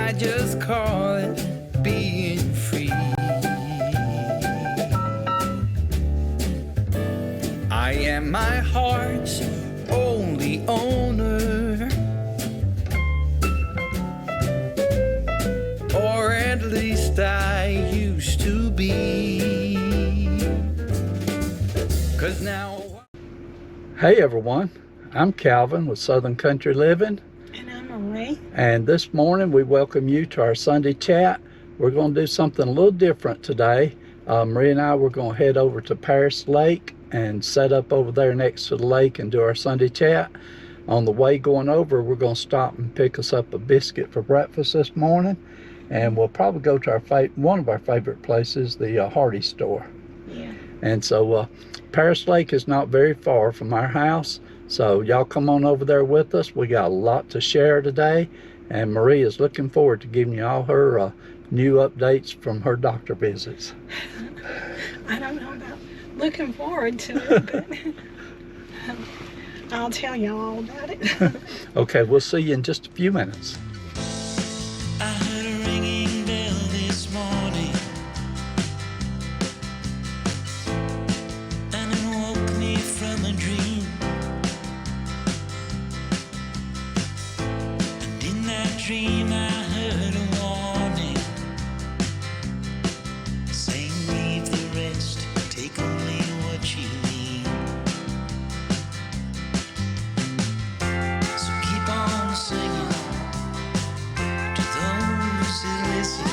I just call it being free. I am my heart's only owner, or at least I used to be. 'Cause now. Hey everyone, I'm Calvin with Southern Country Living. And I'm Marie. And this morning we welcome you to our Sunday chat. We're going to do something a little different today. Marie and I were going to head over to Paris Lake and set up over there next to the lake and do our Sunday chat. On the way going over, we're going to stop and pick us up a biscuit for breakfast this morning. And we'll probably go to one of our favorite places, the Hardy store. Yeah. And so Paris Lake is not very far from our house. So y'all come on over there with us. We got a lot to share today. And Marie is looking forward to giving you all her new updates from her doctor visits. I don't know about looking forward to it, but I'll tell you all about it. Okay, we'll see you in just a few minutes. I heard a ringing bell this morning, and it woke me from a dream. And in that dream I heard a warning, saying leave the rest, take only what you need. So keep on singing to those who listen,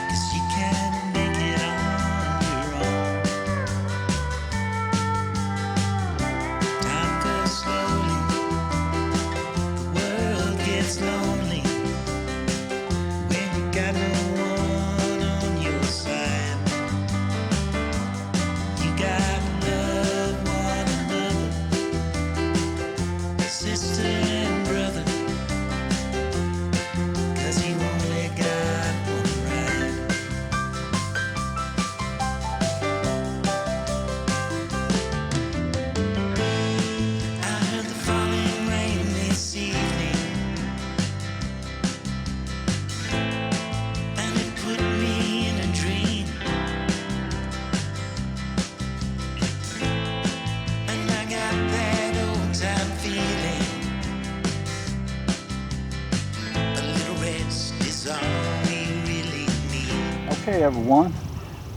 'cause you can make it on your own. Time goes slowly, the world gets lonely, when you got no one on your side. You gotta love one another, sister and brother, 'cause you only got one ride. I heard the falling rain this evening, and it put me in a dream. And I got that old time feeling, a little rest is all we really need. Okay everyone,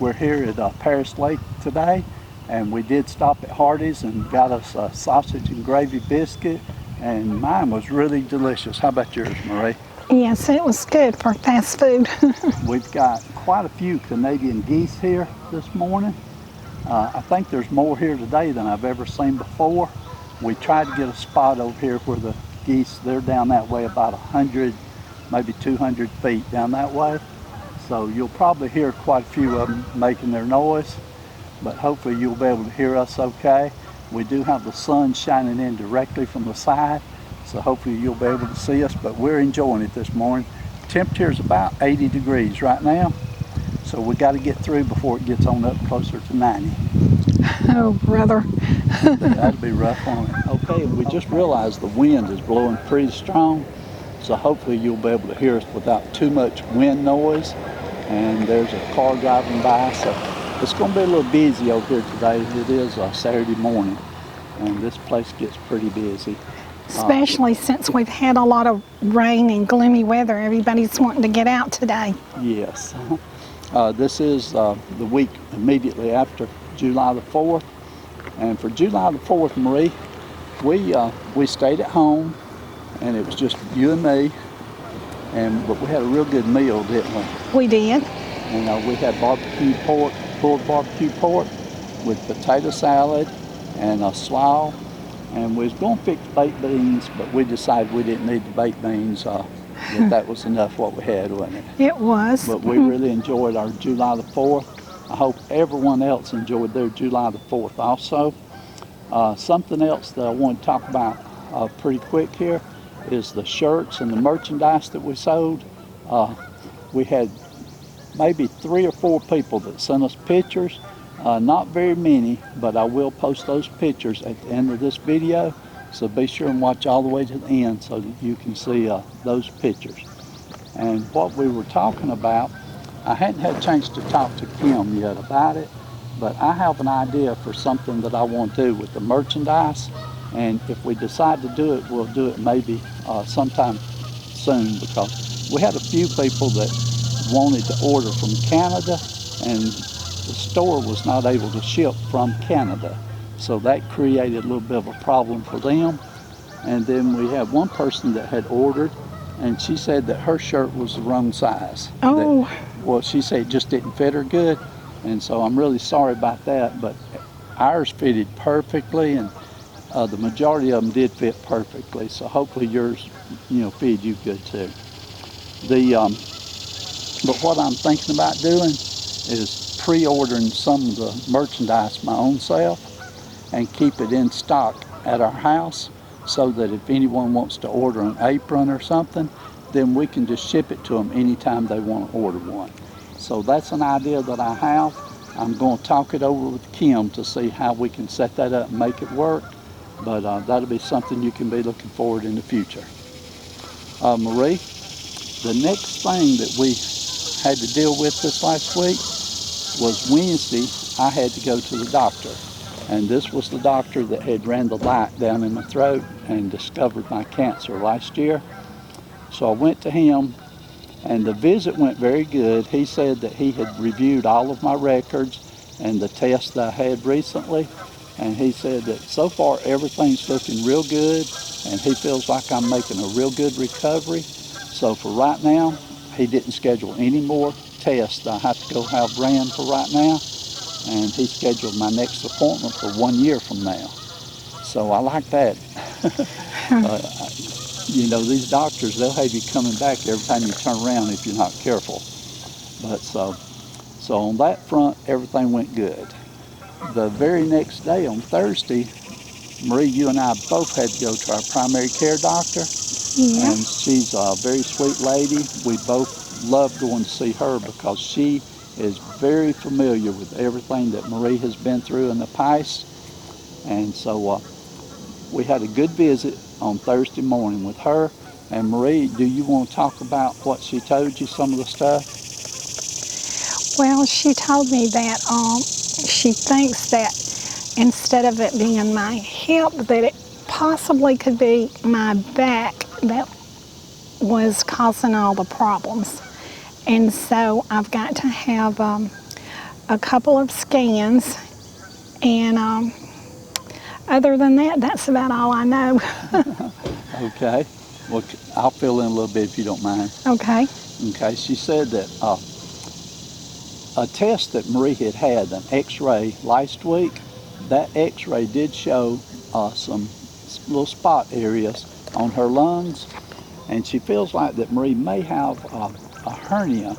we're here at Paris Lake today, and we did stop at Hardee's and got us a sausage and gravy biscuit, and mine was really delicious. How about yours, Marie? Yes, it was good for fast food. We've got quite a few Canadian geese here this morning. I think there's more here today than I've ever seen before. We tried to get a spot over here where the geese, they're down that way about 100, maybe 200 feet down that way. So you'll probably hear quite a few of them making their noise, but hopefully you'll be able to hear us okay. We do have the sun shining in directly from the side, so hopefully you'll be able to see us, but we're enjoying it this morning. Temperature is about 80 degrees right now, so we got to get through before it gets on up closer to 90. Oh, brother. That'd be rough on it. Okay, we just realized the wind is blowing pretty strong, so hopefully you'll be able to hear us without too much wind noise. And there's a car driving by, so it's going to be a little busy over here today. It is a Saturday morning, and this place gets pretty busy. Especially since we've had a lot of rain and gloomy weather. Everybody's wanting to get out today. Yes. This is the week immediately after July the 4th. And for July the 4th, Marie, we stayed at home, and it was just you and me. But we had a real good meal, didn't we? We did. And we had barbecue pork, pulled barbecue pork with potato salad and a slaw. And we was going to fix baked beans, but we decided we didn't need the baked beans. That was enough what we had, wasn't it? It was. But we really enjoyed our July the 4th. I hope everyone else enjoyed their July the 4th also. Something else that I want to talk about pretty quick here is the shirts and the merchandise that we sold. We had maybe 3 or 4 people that sent us pictures. Not very many, but I will post those pictures at the end of this video. So be sure and watch all the way to the end so that you can see those pictures. And what we were talking about, I hadn't had a chance to talk to Kim yet about it, but I have an idea for something that I want to do with the merchandise. And if we decide to do it, we'll do it maybe sometime soon, because we had a few people that wanted to order from Canada, and the store was not able to ship from Canada. So that created a little bit of a problem for them. And then we had one person that had ordered, and she said that her shirt was the wrong size. Oh. Well, she said it just didn't fit her good, and so I'm really sorry about that, but ours fitted perfectly, and the majority of them did fit perfectly, so hopefully yours, fit you good too. But what I'm thinking about doing is pre-ordering some of the merchandise my own self and keep it in stock at our house, so that if anyone wants to order an apron or something, then we can just ship it to them anytime they want to order one. So that's an idea that I have. I'm going to talk it over with Kim to see how we can set that up and make it work. But that'll be something you can be looking forward in the future. Marie, the next thing that we had to deal with this last week was Wednesday. I had to go to the doctor. And this was the doctor that had ran the light down in my throat and discovered my cancer last year. So I went to him, and the visit went very good. He said that he had reviewed all of my records and the tests that I had recently, and he said that so far everything's looking real good, and he feels like I'm making a real good recovery. So for right now, he didn't schedule any more tests that I have to go have ran for right now, and he scheduled my next appointment for 1 year from now. So I like that. These doctors, they'll have you coming back every time you turn around if you're not careful. But so on that front, everything went good. The very next day, on Thursday, Marie, you and I both had to go to our primary care doctor. Yeah. And she's a very sweet lady. We both love going to see her because she is very familiar with everything that Marie has been through in the past. And so we had a good visit on Thursday morning with her. And Marie, do you want to talk about what she told you, some of the stuff? Well, she told me that she thinks that instead of it being my hip, that it possibly could be my back that was causing all the problems. And so I've got to have a couple of scans, and other than that, that's about all I know. Okay. Well, I'll fill in a little bit if you don't mind. Okay. Okay. She said that a test that Marie had, an x-ray last week, that x-ray did show some little spot areas on her lungs, and she feels like that Marie may have a hernia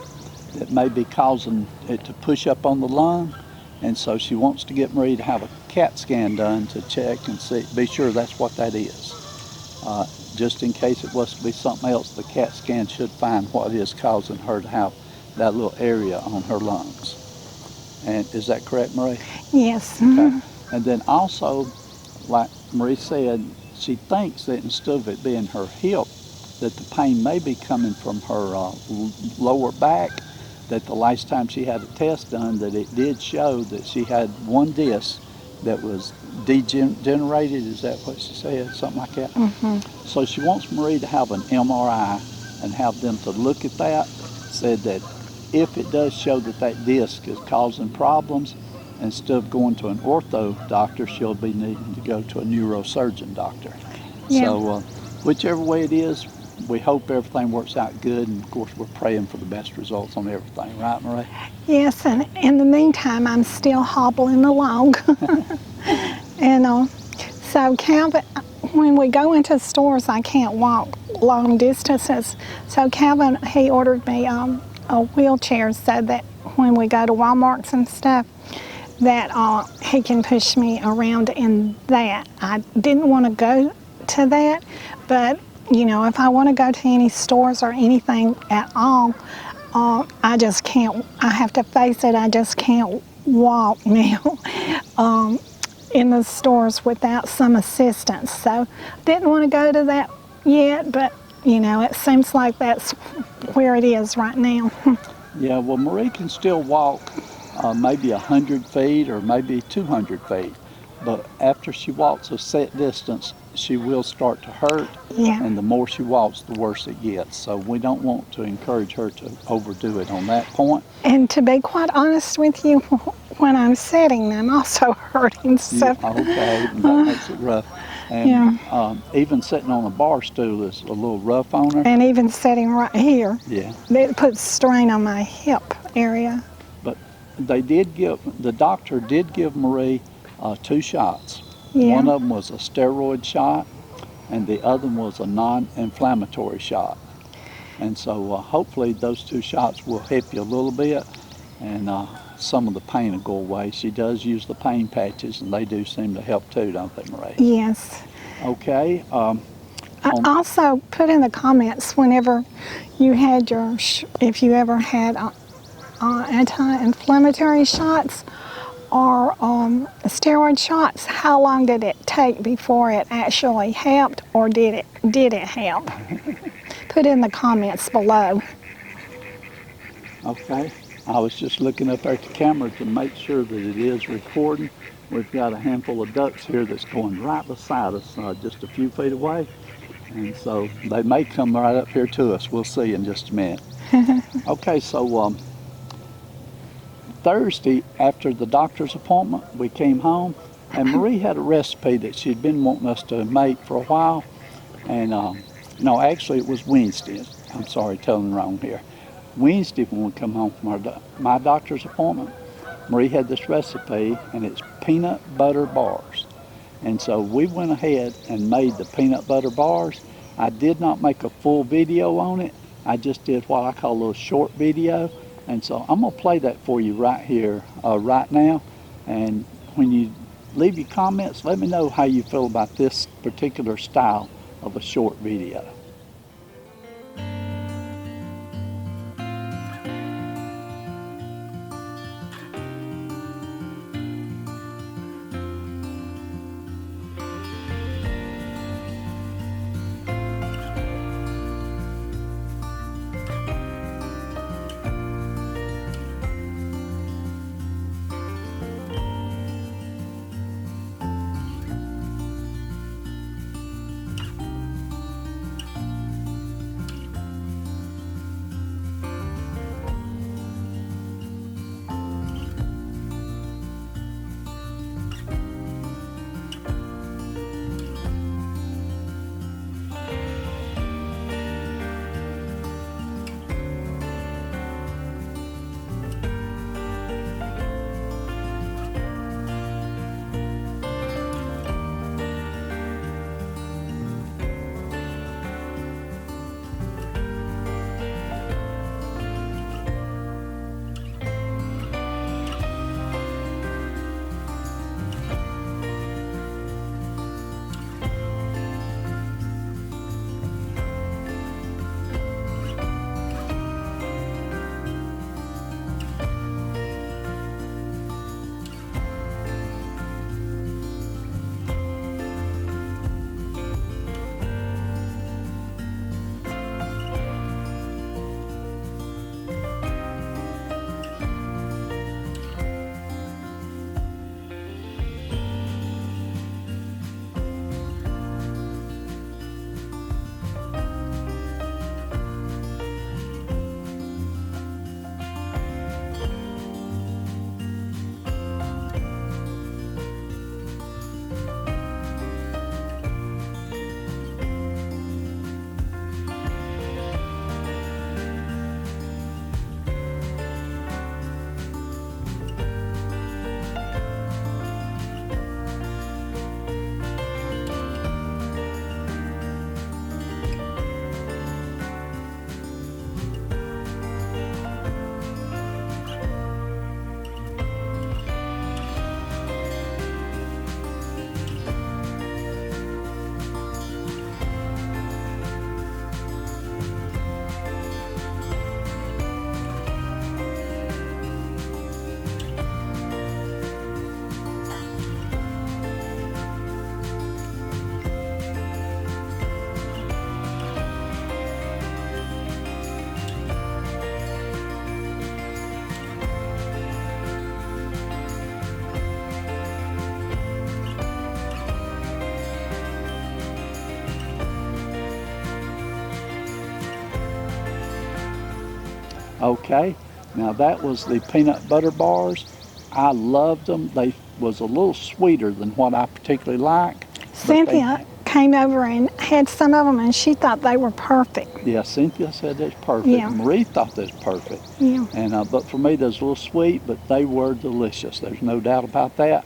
that may be causing it to push up on the lung, and so she wants to get Marie to have a CAT scan done to check and be sure that's what that is. Just in case it was to be something else, the CAT scan should find what is causing her to have that little area on her lungs. And is that correct, Marie? Yes. Okay. And then also, like Marie said, she thinks that instead of it being her hip, that the pain may be coming from her lower back, that the last time she had a test done, that it did show that she had one disc that was degenerated. Is that what she said? Something like that? Mm-hmm. So she wants Marie to have an MRI and have them to look at that. Said that if it does show that that disc is causing problems, instead of going to an ortho doctor, she'll be needing to go to a neurosurgeon doctor. Yeah. So whichever way it is, we hope everything works out good, and of course we're praying for the best results on everything, right, Marie? Yes, and in the meantime, I'm still hobbling along. And so Calvin, when we go into stores, I can't walk long distances. So Calvin, he ordered me a wheelchair so that when we go to Walmarts and stuff, that he can push me around in that. I didn't want to go to that, but if I want to go to any stores or anything at all, I just can't. I have to face it. I just can't walk now in the stores without some assistance. So didn't want to go to that yet, but it seems like that's where it is right now. Yeah, well, Marie can still walk maybe 100 feet or maybe 200 feet. But after she walks a set distance, she will start to hurt. Yeah. And the more she walks, the worse it gets. So we don't want to encourage her to overdo it on that point. And to be quite honest with you, when I'm sitting, I'm also hurting. So, Okay, that makes it rough. And Yeah. even sitting on a bar stool is a little rough on her. and even sitting right here, Yeah. it puts strain on my hip area. But the doctor did give Marie 2 shots. Yeah. One of them was a steroid shot, and the other one was a non-inflammatory shot. And so hopefully those 2 shots will help you a little bit, and some of the pain will go away. She does use the pain patches, and they do seem to help too, don't they, Marie? Yes. Okay. Also, put in the comments whenever you had if you ever had anti-inflammatory shots or steroid shots, how long did it take before it actually helped, or did it help? Put in the comments below. Okay. I was just looking up at the camera to make sure that it is recording. We've got a handful of ducks here that's going right beside us, just a few feet away. And so they may come right up here to us. We'll see in just a minute. Okay, so Thursday after the doctor's appointment, we came home, and Marie had a recipe that she'd been wanting us to make for a while. And no, actually it was Wednesday. I'm sorry, telling wrong here. Wednesday when we come home from my doctor's appointment, Marie had this recipe, and it's peanut butter bars. And so we went ahead and made the peanut butter bars. I did not make a full video on it. I just did what I call a little short video. And so I'm gonna play that for you right here, right now. And when you leave your comments, let me know how you feel about this particular style of a short video. Okay, now that was the peanut butter bars. I loved them. They was a little sweeter than what I particularly like. Cynthia came over and had some of them, and she thought they were perfect. Yeah, Cynthia said that's perfect. Yeah. Marie thought that's perfect. Yeah. And but for me, those a little sweet, but they were delicious. There's no doubt about that.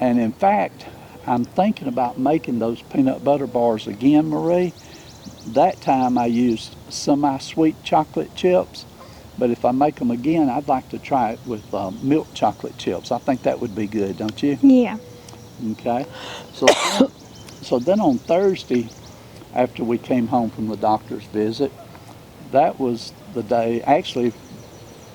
And in fact, I'm thinking about making those peanut butter bars again, Marie. That time I used semi-sweet chocolate chips, but if I make them again, I'd like to try it with milk chocolate chips. I think that would be good, don't you? Yeah. Okay. So then on Thursday, after we came home from the doctor's visit, that was the day, actually,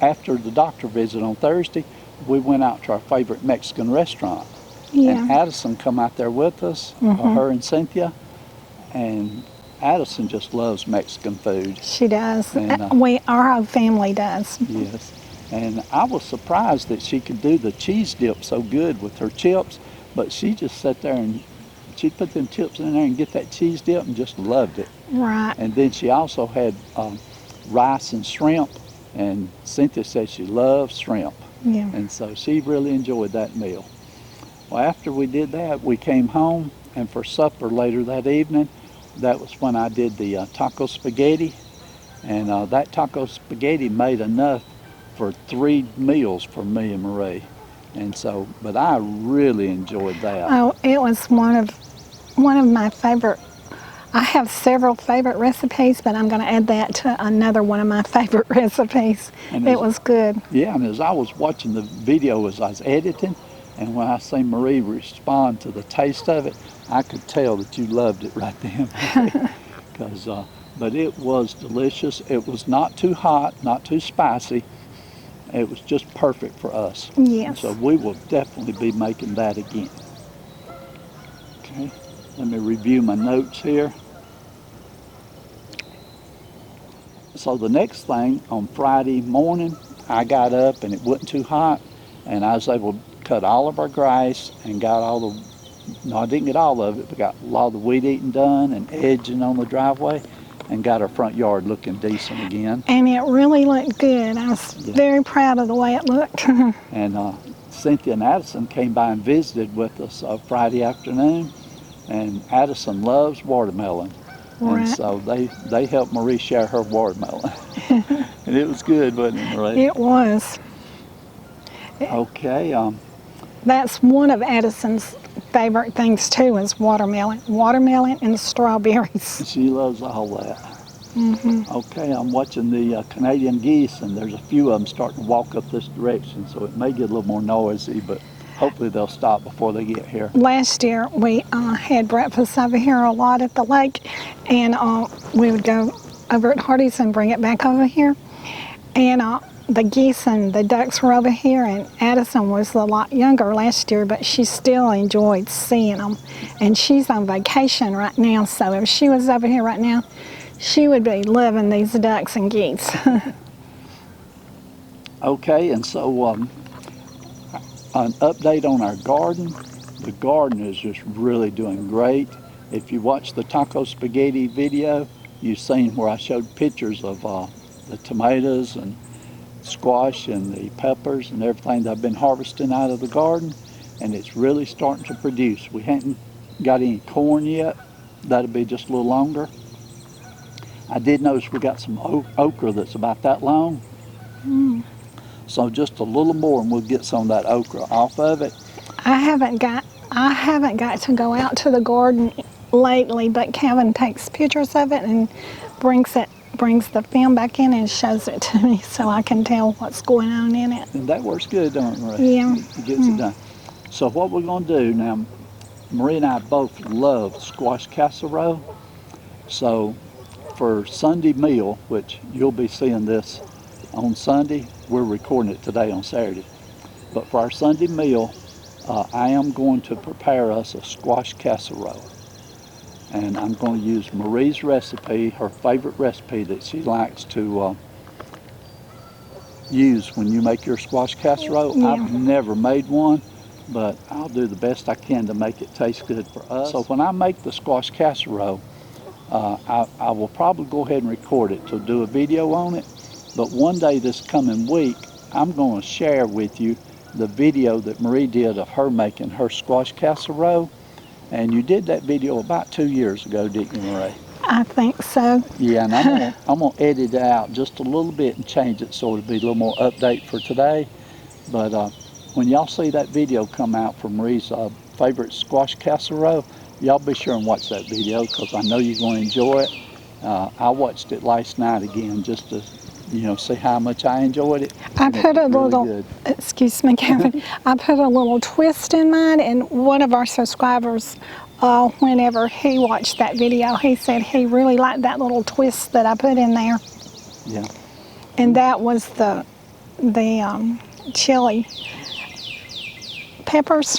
after the doctor visit on Thursday, we went out to our favorite Mexican restaurant. Yeah. And Addison come out there with us, her and Cynthia, and Addison just loves Mexican food. She does. And, Our whole family does. Yes. And I was surprised that she could do the cheese dip so good with her chips, but she just sat there and she'd put them chips in there and get that cheese dip and just loved it. Right. And then she also had rice and shrimp, and Cynthia said she loves shrimp. Yeah. And so she really enjoyed that meal. Well, after we did that, we came home, and for supper later that evening, that was when I did the taco spaghetti. And that taco spaghetti made enough for 3 meals for me and Marie. And so, but I really enjoyed that. Oh, it was one of my favorite. I have several favorite recipes, but I'm going to add that to another one of my favorite recipes. And it was good. Yeah, and as I was watching the video as I was editing, and when I seen Marie respond to the taste of it, I could tell that you loved it right then. But it was delicious. It was not too hot, not too spicy. It was just perfect for us. Yes. So we will definitely be making that again. Okay, let me review my notes here. So the next thing, on Friday morning, I got up and it wasn't too hot, and I was able to cut all of our grass and got all the, no, I didn't get all of it, but got a lot of the weed eating done and edging on the driveway, and got our front yard looking decent again. And it really looked good. I was very proud of the way it looked. And Cynthia and Addison came by and visited with us Friday afternoon, and Addison loves watermelon. Right. And so they helped Marie share her watermelon. And it was good, wasn't it, Marie? It was. Okay. That's one of Addison's favorite things too, is watermelon. Watermelon and strawberries. She loves all that. Okay, I'm watching the Canadian geese, and there's a few of them starting to walk up this direction, so it may get a little more noisy, but hopefully they'll stop before they get here. Last year we had breakfast over here a lot at the lake, and we would go over at Hardee's and bring it back over here. And the geese and the ducks were over here, and Addison was a lot younger last year, but she still enjoyed seeing them. And she's on vacation right now, so if she was over here right now, she would be loving these ducks and geese. Okay, and so an update on our garden. The garden is just really doing great. If you watch the taco spaghetti video, you've seen where I showed pictures of the tomatoes and squash and the peppers and everything that I've been harvesting out of the garden, and it's really starting to produce. We haven't got any corn yet. That'll be just a little longer. I did notice we got some okra that's about that long. So just a little more and we'll get some of that okra off of it. I haven't got to go out to the garden lately, but Kevin takes pictures of it and brings the film back in and shows it to me so I can tell what's going on in it. And that works good, don't it, Marie? Yeah. It gets it done. So what we're going to do now, Marie and I both love squash casserole. So for Sunday meal, which you'll be seeing this on Sunday, we're recording it today on Saturday. But for our Sunday meal, I am going to prepare us a squash casserole. And I'm going to use Marie's recipe, her favorite recipe that she likes to use when you make your squash casserole. Yeah. I've never made one, but I'll do the best I can to make it taste good for us. So when I make the squash casserole, I will probably go ahead and record it to do a video on it, But one day this coming week, I'm going to share with you the video that Marie did of her making her squash casserole. And you did that video about 2 years ago, didn't you, Marie? I think so. Yeah, and I'm gonna edit it out just a little bit and change it so it'll be a little more update for today. But when y'all see that video come out from Marie's favorite squash casserole, y'all be sure and watch that video because I know you're going to enjoy it. I watched it last night again just to, see how much I enjoyed it. I put a little, good. excuse me, Kevin, I put a little twist in mine, and one of our subscribers, whenever he watched that video, he said he really liked that little twist that I put in there. Yeah. And that was the chili peppers.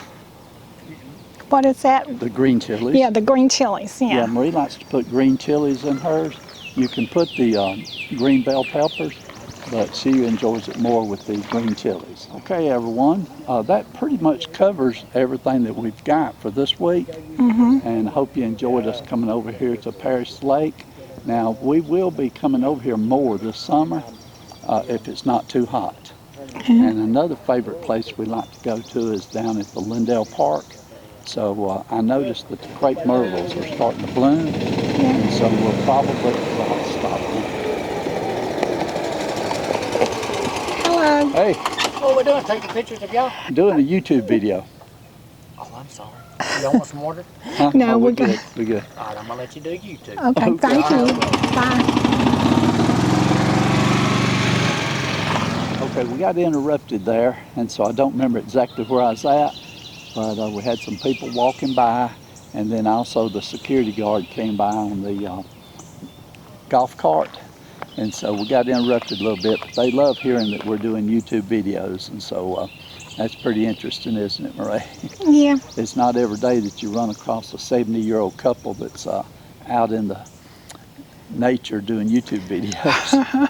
What is that? The green chilies. Yeah, the green chilies, Yeah, Marie likes to put green chilies in hers. You can put the green bell peppers, but she enjoys it more with the green chilies. Okay, everyone, that pretty much covers everything that we've got for this week. And I hope you enjoyed us coming over here to Paris Lake. Now, we will be coming over here more this summer if it's not too hot. And another favorite place we like to go to is down at the Lindell Park. So I noticed that the crepe myrtles are starting to bloom, and so we'll probably stop them. Hello. Hey, What are we doing? Taking pictures of y'all? doing a YouTube video. Oh, I'm sorry. Y'all want some water? Huh? No, Oh, we're we're good. good. We're good. All right, I'm gonna let you do YouTube. Okay, thank you. Bye. Okay, we got interrupted there, and so I don't remember exactly where I was at, but we had some people walking by, and then also the security guard came by on the golf cart, and so we got interrupted a little bit, but they love hearing that we're doing YouTube videos, and so that's pretty interesting, isn't it, Marie? Yeah. It's not every day that you run across a 70-year-old couple that's out in the nature doing YouTube videos.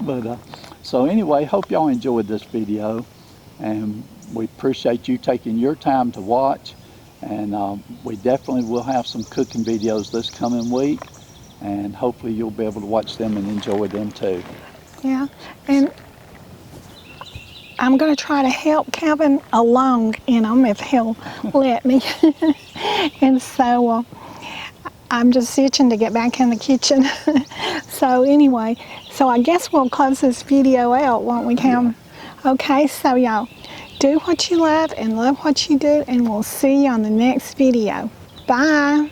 But so anyway, hope y'all enjoyed this video, and we appreciate you taking your time to watch, and we definitely will have some cooking videos this coming week, and hopefully you'll be able to watch them and enjoy them too. Yeah, and I'm going to try to help Kevin along, if he'll let me. And so I'm just itching to get back in the kitchen. So anyway, so I guess we'll close this video out, won't we, Kevin? Yeah. Okay, so y'all, do what you love and love what you do, and we'll see you on the next video. Bye.